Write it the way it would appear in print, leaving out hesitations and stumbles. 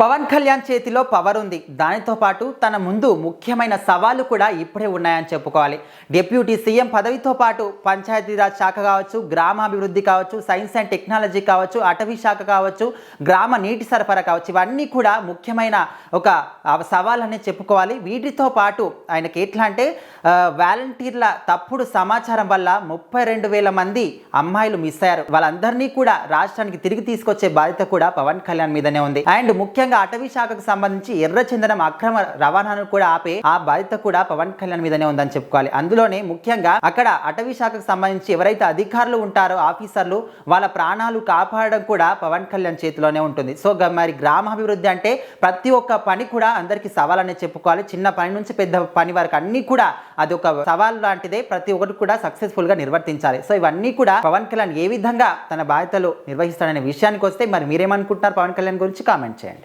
పవన్ కళ్యాణ్ చేతిలో పవర్ ఉంది. దానితో పాటు తన ముందు ముఖ్యమైన సవాళ్లు కూడా ఇప్పుడే ఉన్నాయని చెప్పుకోవాలి. డిప్యూటీ సీఎం పదవితో పాటు పంచాయతీరాజ్ శాఖ కావచ్చు, గ్రామాభివృద్ధి కావచ్చు, సైన్స్ అండ్ టెక్నాలజీ కావచ్చు, అటవీ శాఖ కావచ్చు, గ్రామ నీటి సరఫరా కావచ్చు, ఇవన్నీ కూడా ముఖ్యమైన ఒక సవాళ్ళనే చెప్పుకోవాలి. వీటితో పాటు ఆయనకి ఎట్లా అంటే వాలంటీర్ల తప్పుడు సమాచారం వల్ల 32,000 మంది అమ్మాయిలు మిస్ అయ్యారు. వాళ్ళందరినీ కూడా రాష్ట్రానికి తిరిగి తీసుకొచ్చే బాధ్యత కూడా పవన్ కళ్యాణ్ మీదనే ఉంది. అండ్ ముఖ్యంగా అటవీ శాఖకు సంబంధించి ఎర్రచందనం అక్రమ రవాణాను కూడా ఆపే ఆ బాధ్యత కూడా పవన్ కళ్యాణ్ మీదనే ఉందని చెప్పుకోవాలి. అందులోనే ముఖ్యంగా అక్కడ అటవీ శాఖకు సంబంధించి ఎవరైతే అధికారులు ఉంటారో ఆఫీసర్లు వాళ్ళ ప్రాణాలు కాపాడడం కూడా పవన్ కళ్యాణ్ చేతిలోనే ఉంటుంది. సో మరి గ్రామాభివృద్ధి అంటే ప్రతి ఒక్క పని కూడా అందరికీ సవాలనే చెప్పుకోవాలి. చిన్న పని నుంచి పెద్ద పని వరకు అన్ని కూడా అది ఒక సవాల్ లాంటిదే. ప్రతి ఒక్కటి కూడా సక్సెస్ఫుల్ గా నిర్వర్తించాలి. సో ఇవన్నీ కూడా పవన్ కళ్యాణ్ ఏ విధంగా తన బాధ్యతలు నిర్వహిస్తాడనే విషయానికి వస్తే మరి మీరేమనుకుంటున్నారు పవన్ కళ్యాణ్ గురించి కామెంట్ చేయండి.